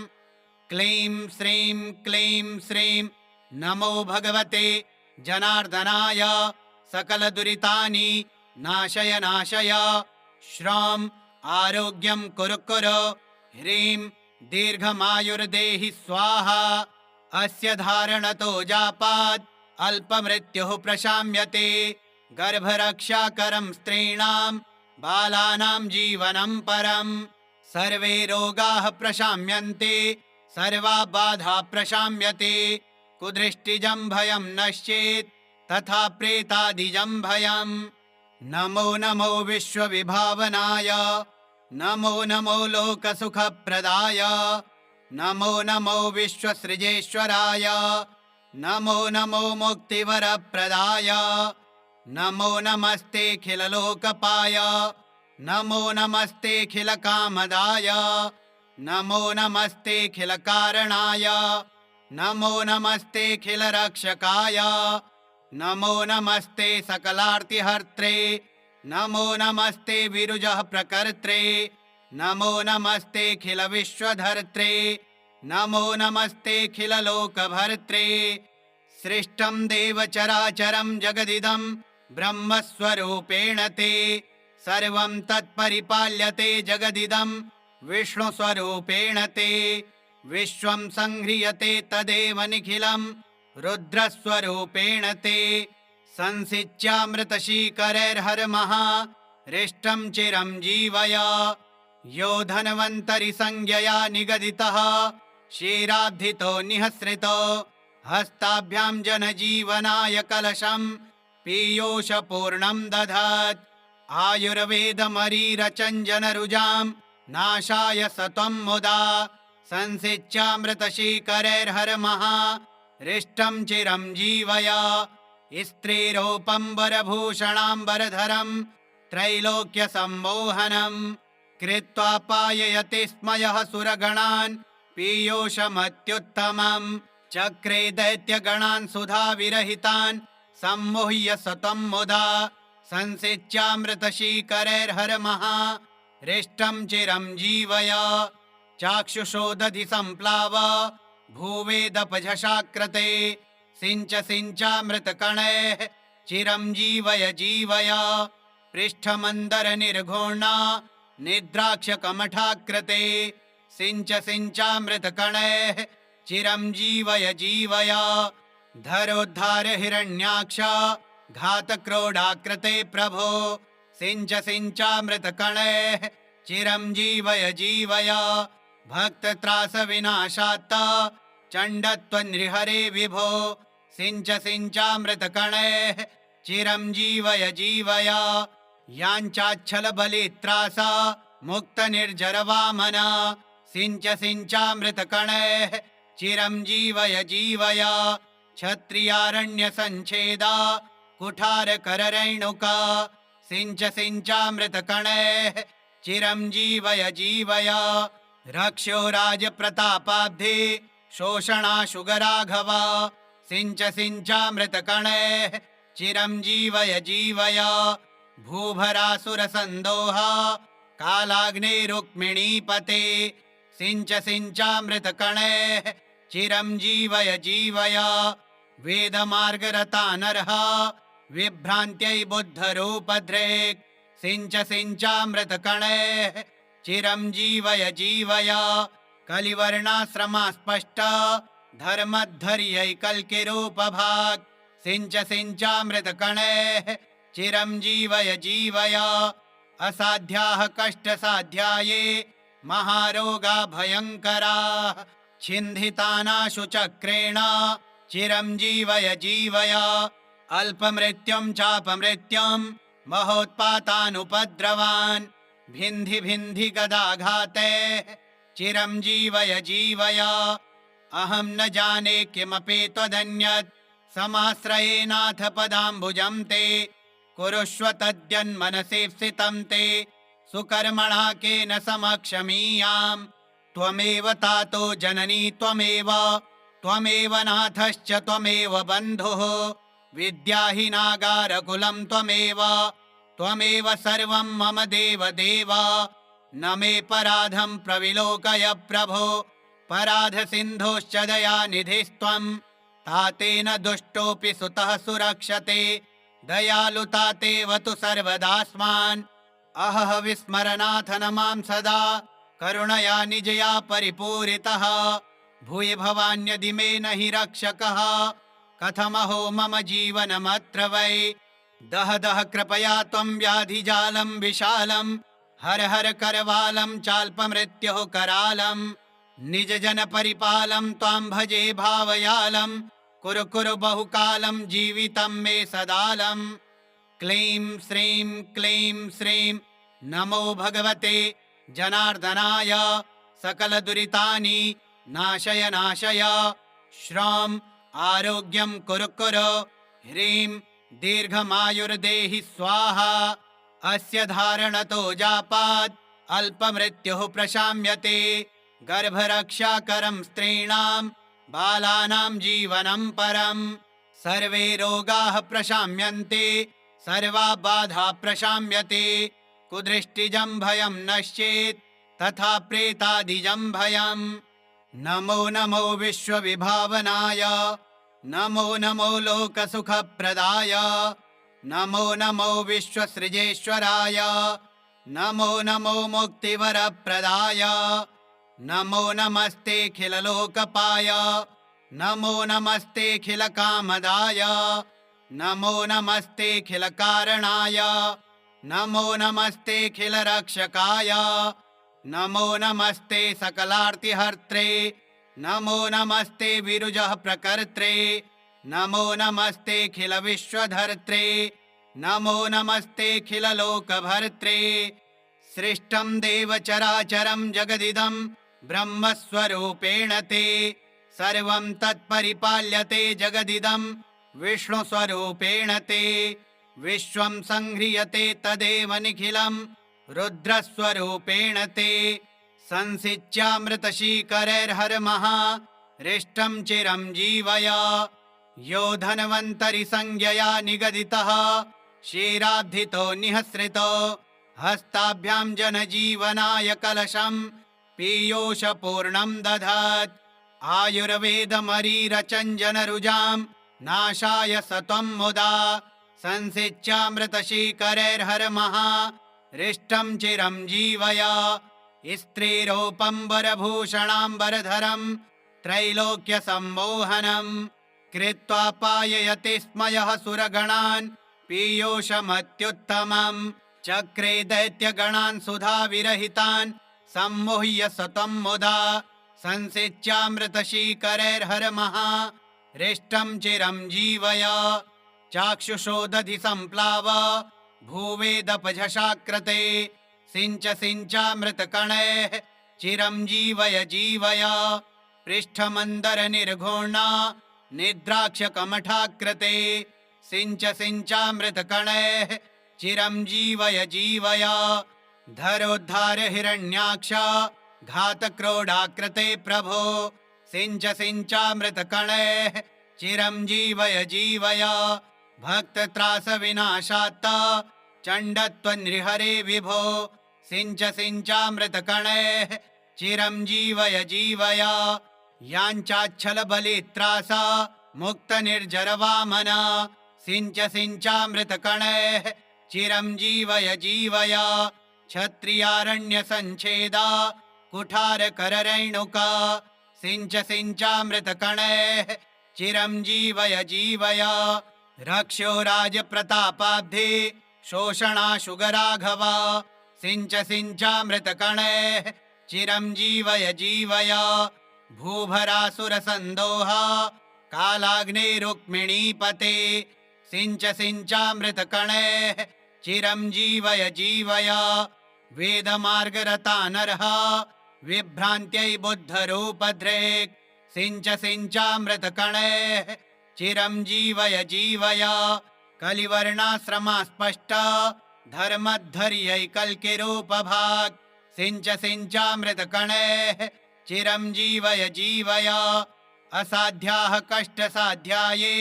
क्लीं श्रीं नमो भगवते जनार्दनाय सकलदुरितानि नाशय नाशय श्रौं आरोग्यं कुरु कुरु ह्रीं दीर्घमायुर्देहि स्वाहा अस्य धारणतो जापात् अल्पमृत्युः प्रशाम्यते गर्भरक्षाकरं स्त्रीणां बालानां जीवनं परं सर्वे रोगाः प्रशाम्यन्ते सर्वा बाधा प्रशाम्यते कुदृष्टिजं भयं नश्येत् तथा प्रेतादिजं भयम् नमो नमो विश्वविभावनाय नमो नमो लोकसुखप्रदाय नमो नमो विश्वसृजेश्वराय नमो नमो मुक्तिवरप्रदाय नमो नमस्तेऽखिललोकपाय नमो नमस्तेऽखिलकामदाय नमो नमस्तेऽखिलकारणाय नमो नमस्तेऽखिलरक्षकाय नमो नमस्ते सकलार्तिहर्त्रे नमो नमस्ते विरुजः प्रकर्त्रे नमो नमस्तेऽखिल विश्वधर्त्रे नमो नमस्तेऽखिल लोकभर्त्रे सृष्टं देव चराचरं जगदिदं ब्रह्मस्वरूपेण ते सर्वं तत्परिपाल्यते जगदिदं विष्णुस्वरूपेण ते विश्वं संह्रियते तदेव निखिलं रुद्रस्वरूपेण ते संसिच्यामृतशीकरैर्हरमः हृष्टं चिरं जीवय यो धन्वन्तरि संज्ञया निगदितः क्षीराब्धितो निःसृतो हस्ताभ्यां जनजीवनाय कलशं पीयूषपूर्णं दधत् आयुर्वेदमरीरचञ्जनरुजां नाशाय सत्वं मुदा संसिच्यामृतशीकरैर्हरमः हृष्टं चिरं जीवय स्त्रीरूपम्बरभूषणाम्बरधरं त्रैलोक्यसम्मोहनं कृत्वा पाययति स्म यः सुरगणान् पीयूषमत्युत्तमम् चक्रे दैत्यगणान् सुधाविरहितान् सम्मुह्य सत्वं मुदा संसिच्यामृतशीकरैर्हरमः हृष्टं चिरं जीवय चाक्षुषोदधि सम्प्लाव भूवेदपझषाकृते सिञ्च सिञ्चामृतकणैः चिरं जीवय जीवय पृष्ठमन्दरनिर्घोणा निद्राक्षकमठाकृते सिञ्च सिञ्चामृतकणैः चिरं जीवय जीवय धरोद्धार हिरण्याक्ष घातक्रोडाकृते प्रभो सिञ्च सिञ्चामृतकणैः चिरं जीवय जीवय भक्तत्रासविनाशात्त चण्डत्वन्नृहरे विभो सिञ्च सिञ्चामृतकणैः चिरं जीवय जीवय याञ्चाच्छलबलित्रास मुक्तनिर्जरवामन सिञ्च सिञ्चामृतकणैः चिरं जीवय जीवय क्षत्रियारण्यसञ्छेदा कुठारकररैणुका सिञ्च सिञ्चामृतकणैः चिरं जीवय जीवय रक्ष्यो राजप्रतापाब्धे शोषणाशुगराघव सिञ्च सिञ्चामृतकणैः चिरं जीवय जीवय भूभरासुरसन्दोह कालाग्नेरुक्मिणीपते सिञ्च सिञ्चामृतकणैः चिरं जीवय जीवय वेदमार्गरता नरः विभ्रान्त्यै बुद्धरूपधृक् सिञ्च सिञ्चामृतकणैः चिरं जीवय जीवय कलिवर्णाश्रमास्पष्ट धर्मद्धर्यैकल्किरूपभाक् सिञ्च सिञ्चामृतकणैः चिरं जीवय जीवय असाध्याः कष्टसाध्याये महारोगा भयङ्कराः छिन्धितानाशु चक्रेण चिरं जीवय जीवय अल्पमृत्युं चापमृत्युं महोत्पातानुपद्रवान् भिन्धि भिन्धि गदाघाते चिरं जीवय जीवय अहं न जाने किमपि त्वदन्यत् समाश्रयेनाथ पदाम्बुजं ते कुरुष्व तद्यन्मनसि स्थितं ते सुकर्मणा केन समक्षमीयाम् त्वमेव तातो जननी त्वमेव नाथश्च त्वमेव बन्धुः विद्याहीनागारकुलं त्वमेव सर्वं मम देव देव न मे पराधं प्रविलोकय प्रभो पराधसिन्धोश्च दयानिधिस्त्वं तातेन दुष्टोऽपि सुतः सुरक्षते दयालुतातेव तु सर्वदास्मान् अहः विस्मरनाथ नमां सदा करुणया निजया परिपूरितः भूय भवान्यदि मे न हि रक्षकः कथमहो मम जीवनमत्र वै दह दह कृपया त्वं व्याधिजालं विशालं हर हर करवालं चाल्पमृत्योः करालं निजजन परिपालं त्वां भजे भावयालं कुरु कुरु बहुकालं जीवितं मे सदालं क्लीं श्रीं नमो भगवते जनार्दनाय सकलदुरितानि नाशय नाशय श्रौं आरोग्यं कुरु कुरु ह्रीं दीर्घमायुर्देहि स्वाहा अस्य धारणतो जापात् अल्पमृत्युः प्रशाम्यते गर्भरक्षाकरं स्त्रीणां बालानां जीवनं परं सर्वे रोगाः प्रशाम्यन्ते सर्वा बाधा प्रशाम्यते कुदृष्टिजं भयं नश्येत् तथा प्रेतादिजं भयम् नमो नमो विश्वविभावनाय नमो नमो लोकसुखप्रदाय नमो नमो विश्वसृजेश्वराय नमो नमो मुक्तिवरप्रदाय नमो नमस्तेऽखिललोकपाय नमो नमस्तेऽखिलकामदाय नमो नमस्तेऽखिलकारणाय नमो नमस्तेऽखिलरक्षकाय नमो नमस्ते सकलार्तिहर्त्रे नमो नमस्ते विरुजः प्रकर्त्रे नमो नमस्तेऽखिलविश्वधर्त्रे नमो नमस्तेऽखिललोकभर्त्रे सृष्टं देवचराचरं जगदिदं ब्रह्मस्वरूपेण ते सर्वं तत्परिपाल्यते जगदिदं विष्णुस्वरूपेण ते विश्वं संह्रियते तदेव निखिलं रुद्रस्वरूपेण ते संसिच्यामृतशीकरैर्हरमः रिष्टं चिरं जीवय यो धन्वन्तरि संज्ञया निगदितः क्षीराब्धितो निःसृतो हस्ताभ्यां जनजीवनाय कलशं पीयूषपूर्णं दधात् आयुर्वेदमरीरचञ्जनरुजां नाशाय सत्वं मुदा संसिच्यामृतशीकरैर्हरमः रिष्टं चिरं जीवय स्त्रीरूपम्बरभूषणाम्बरधरं त्रैलोक्यसम्मोहनं कृत्वा पाययति स्म यः सुरगणान् पीयूषमत्युत्तमम् चक्रे दैत्यगणान् सुधाविरहितान् सम्मुह्य सतं मुदा संसिच्यामृतशीकरैर्हरमः रिष्टं चिरं जीवय चाक्षुषोदधि सम्प्लाव भूवेदपझशाकृते सिञ्च सिञ्चामृतकणैः चिरं जीवय जीवय पृष्ठमन्दरनिर्घोणा निद्राक्षकमठाकृते सिञ्च सिञ्चामृतकणैः चिरं जीवय जीवय धरोद्धार हिरण्याक्ष घातक्रोडाकृते प्रभो सिञ्च सिञ्चामृतकणैः चिरं जीवय जीवय भक्तत्रासविनाशात्त चण्डत्वन्नृहरे विभो सिञ्च सिञ्चामृतकणैः चिरं जीवय जीवय याञ्चाच्छलबलित्रास मुक्तनिर्जरवामन सिञ्च सिञ्चामृतकणैः चिरं जीवय जीवय क्षत्रियारण्यसञ्छेदा कुठारकररैणुका सिञ्च सिञ्चामृतकणैः चिरं जीवय जीवय रक्षो राजप्रतापाब्धि शोषणाशुगराघव सिञ्च सिञ्चामृतकणैः चिरं जीवय जीवय भूभरासुरसन्दोह कालाग्नेरुक्मिणीपते सिञ्च सिञ्चामृतकणैः चिरं जीवय जीवय वेदमार्गरता नरः विभ्रान्त्यै बुद्धरूपधृक् सिञ्च सिञ्चामृतकणैः चिरं जीवय जीवय कलिवर्णाश्रमास्पष्ट धर्मद्धर्यैकल्किरूपभाक् सिञ्च सिञ्चामृतकणैः चिरं जीवय जीवय असाध्याः कष्टसाध्याये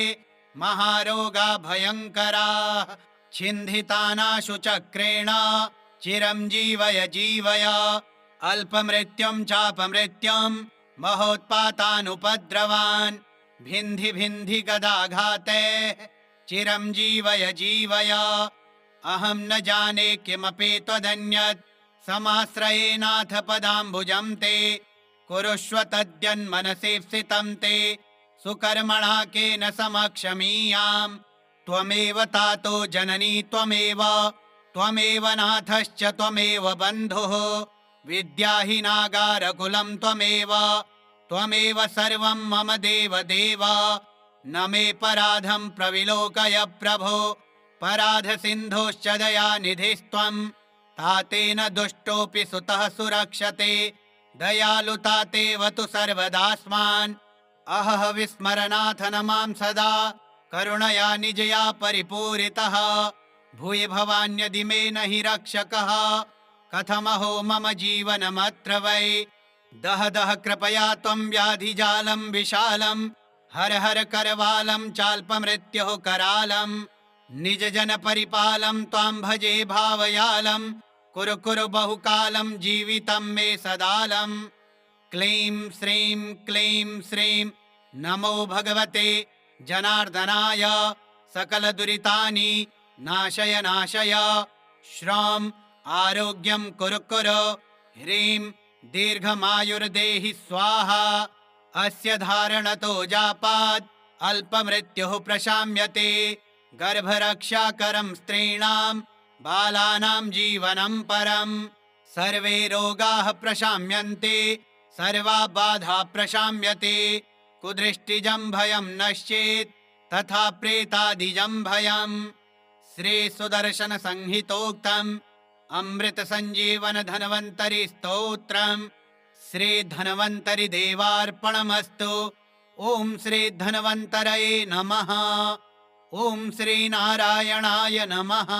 महारोगा भयङ्कराः छिन्धितानाशु चक्रेण चिरं जीवय जीवय अल्पमृत्युं चापमृत्युं महोत्पातानुपद्रवान् भिन्धि भिन्धि गदाघातैः चिरं जीवय जीवय अहं न जाने किमपि त्वदन्यत् समाश्रयेनाथ पदाम्बुजं ते कुरुष्व तद्यन्मनसि स्थितं ते सुकर्मणा केन समक्षमीयाम् त्वमेव तातो जननी त्वमेव नाथश्च त्वमेव बन्धुः विद्याहीनागारकुलं त्वमेव सर्वं मम देव देव न मे पराधं प्रविलोकय प्रभो पराधसिन्धोश्च दयानिधिस्त्वं तातेन दुष्टोऽपि सुतः सुरक्षते दयालुतातेव तु सर्वदास्मान् अहः विस्मरनाथ नमां सदा करुणया निजया परिपूरितः भूय भवान्यदि मे न हि रक्षकः कथमहो मम जीवनमत्र वै दह दह कृपया त्वं व्याधिजालं विशालं हर हर करवालं चाल्पमृत्योः करालं निज जन परिपालं त्वां भजे भावयालं कुरु कुरु बहुकालं जीवितं मे सदालं। क्लीं श्रीं क्लीं श्रीं नमो भगवते जनार्दनाय सकलदुरितानि नाशय नाशय। श्रौं आरोग्यं कुरु कुरु ह्रीं दीर्घमायुर्देहि स्वाहा। अस्य धारणतो जापात् अल्पमृत्युः प्रशाम्यते। गर्भरक्षाकरं स्त्रीणां बालानां जीवनं परम्। सर्वे रोगाः प्रशाम्यन्ते सर्वा बाधा प्रशाम्यते। कुदृष्टिजं भयं नश्येत् तथा प्रेतादिजं भयम्। श्री सुदर्शन संहितोक्तम् अमृत संजीवन धन्वन्तरि स्तोत्रम् श्री धन्वन्तरि देवार्पणमस्तु। ओम श्री धन्वन्तरये नमः। ओम श्री नारायणाय नमः।